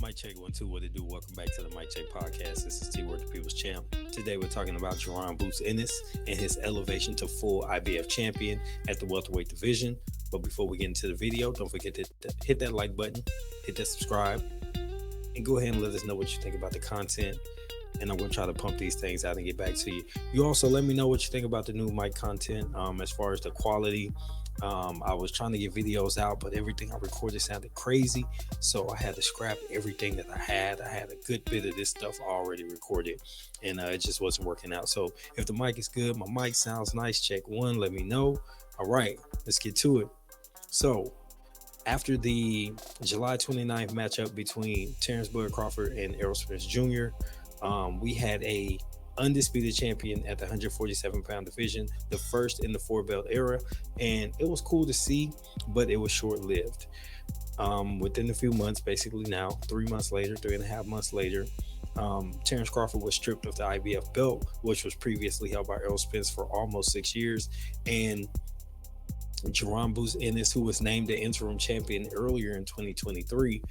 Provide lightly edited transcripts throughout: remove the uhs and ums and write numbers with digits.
Mic check 1 2. What it do? Welcome back to the Mic Check podcast. This is T Word, the People's Champ. Today we're talking about Jaron Ennis and his elevation to full IBF champion at the welterweight division. But before we get into the video, don't forget to hit that like button, hit that subscribe, and go ahead and let us know what you think about the content. And I'm going to try to pump these things out and get back to you. You also let me know what you think about the new mic content as far as the quality. I was trying to get videos out, but everything I recorded sounded crazy. So I had to scrap everything that I had. I had a good bit of this stuff already recorded, and it just wasn't working out. So if the mic is good, my mic sounds nice, check one, let me know. All right, let's get to it. So after the July 29th matchup between Terrence Bud Crawford and Errol Spence Jr., we had a undisputed champion at the 147-pound division, the first in the four-belt era, and it was cool to see, but it was short-lived. Within a few months, basically now, 3 months later, 3.5 months later, Terrence Crawford was stripped of the IBF belt, which was previously held by Errol Spence for almost 6 years, and Jaron Ennis, who was named the interim champion earlier in 2023,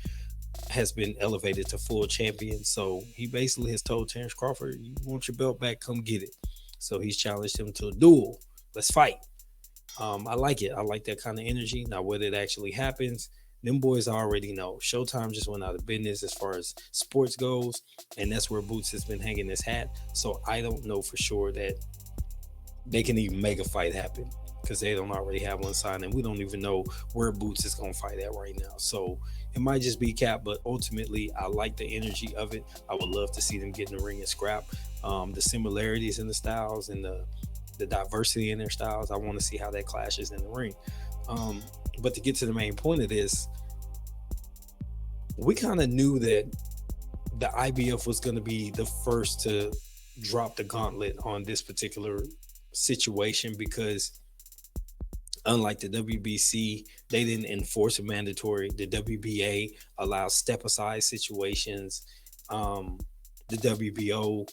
has been elevated to full champion. So he basically has told Terrence Crawford, you want your belt back, come get it. So he's challenged him to a duel. Let's fight. I like it. I like that kind of energy. Now, whether it actually happens, them boys already know. Showtime just went out of business as far as sports goes, and that's where Boots has been hanging his hat. So I don't know for sure that they can even make a fight happen, because they don't already have one signed, and we don't even know where Boots is going to fight at right now. So it might just be cap, but ultimately, I like the energy of it. I would love to see them get in the ring and scrap. The similarities in the styles and the diversity in their styles, I want to see how that clashes in the ring. But to get to the main point of this, we kind of knew that the IBF was going to be the first to drop the gauntlet on this particular situation, because unlike the WBC, they didn't enforce a mandatory. The WBA allows step-aside situations. The WBO,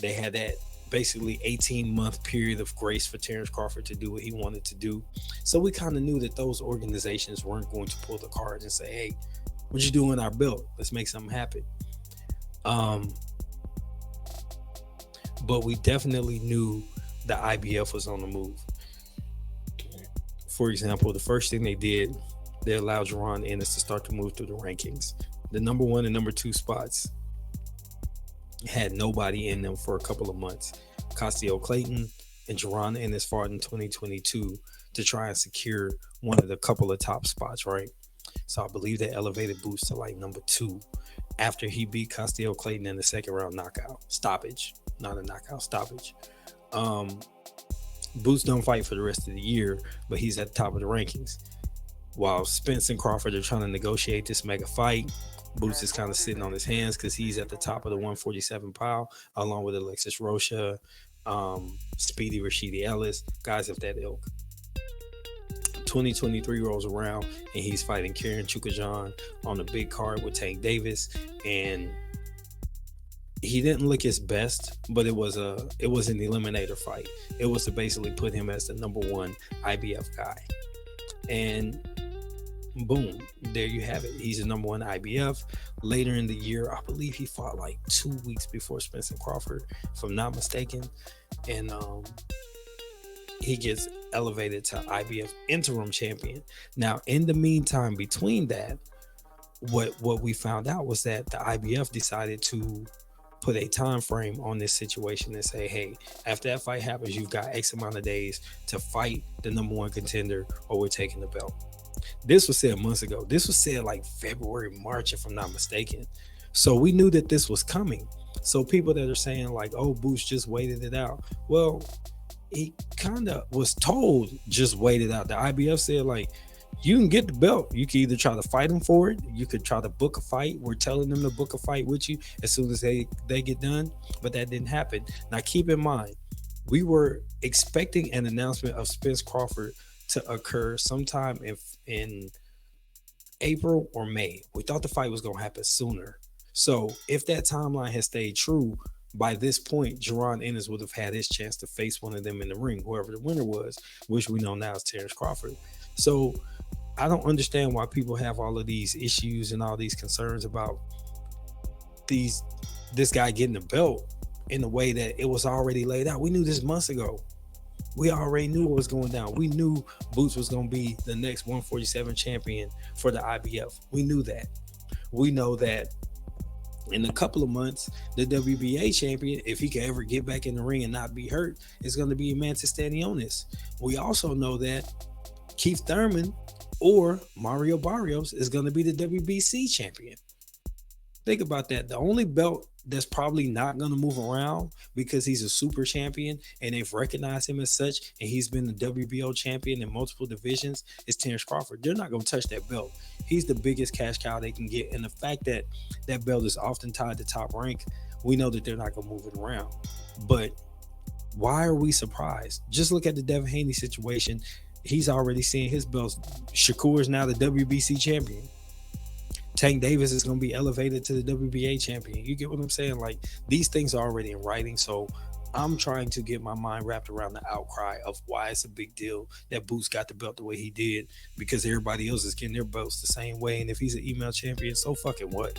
they had that basically 18-month period of grace for Terrence Crawford to do what he wanted to do. So we kind of knew that those organizations weren't going to pull the card and say, hey, what you doing our belt? Let's make something happen. But we definitely knew the IBF was on the move. For example, the first thing they did, they allowed Jaron Ennis to start to move through the rankings. The number 1 and number 2 spots had nobody in them for a couple of months. Castile Clayton and Jaron Ennis fought in 2022 to try and secure one of the couple of top spots, right? So I believe they elevated Boots to like number 2 after he beat Castile Clayton in the second round knockout. Stoppage, not a knockout, stoppage. Boots don't fight for the rest of the year, but he's at the top of the rankings. While Spence and Crawford are trying to negotiate this mega fight, Boots is kind of sitting on his hands because he's at the top of the 147 pound, along with Alexis Rocha, Speedy Rashidi Ellis, guys of that ilk. 2023 rolls around and he's fighting Kieran Chukajan on the big card with Tank Davis, and he didn't look his best, but it was an eliminator fight. It was to basically put him as the number 1 IBF guy. And boom, there you have it. He's the number 1 IBF. Later in the year, I believe he fought like 2 weeks before Spence and Crawford, if I'm not mistaken. And he gets elevated to IBF interim champion. Now, in the meantime, between that, what we found out was that the IBF decided to put a time frame on this situation and say, hey, after that fight happens, you've got X amount of days to fight the number 1 contender, or we're taking the belt. This was said months ago. This was said like February, March, if I'm not mistaken. So we knew that this was coming. So people that are saying like, oh, Boots just waited it out. Well, he kind of was told just wait it out. The IBF said like, you can get the belt. You can either try to fight them for it. You could try to book a fight. We're telling them to book a fight with you as soon as they get done. But that didn't happen. Now, keep in mind, we were expecting an announcement of Spence Crawford to occur sometime in April or May. We thought the fight was going to happen sooner. So if that timeline has stayed true, by this point, Jaron Ennis would have had his chance to face one of them in the ring, whoever the winner was, which we know now is Terrence Crawford. So I don't understand why people have all of these issues and all these concerns about this guy getting the belt in the way that it was already laid out. We knew this months ago. We already knew what was going down. We knew Boots was going to be the next 147 champion for the IBF. We knew that. We know that in a couple of months, the WBA champion, if he can ever get back in the ring and not be hurt, is going to be Mantis Stanionis. We also know that Keith Thurman or Mario Barrios is going to be the WBC champion. Think about that. The only belt that's probably not going to move around because he's a super champion and they've recognized him as such, and he's been the WBO champion in multiple divisions, is Terrence Crawford. They're not going to touch that belt. He's the biggest cash cow they can get. And the fact that that belt is often tied to Top Rank, we know that they're not going to move it around. But why are we surprised? Just look at the Devin Haney situation. He's already seeing his belts. Shakur is now the WBC champion. Tank Davis is going to be elevated to the WBA champion. You get what I'm saying? Like, these things are already in writing. So I'm trying to get my mind wrapped around the outcry of why it's a big deal that Boots got the belt the way he did, because everybody else is getting their belts the same way. And if he's an email champion, so fucking what?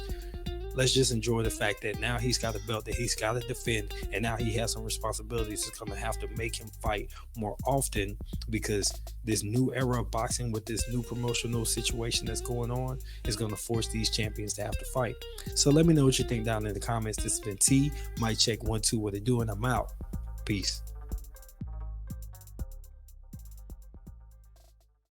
Let's just enjoy the fact that now he's got a belt that he's got to defend, and now he has some responsibilities that's going to have to make him fight more often, because this new era of boxing with this new promotional situation that's going on is going to force these champions to have to fight. So let me know what you think down in the comments. This has been T, Mic Check 1 2. What they doing? I'm out. Peace.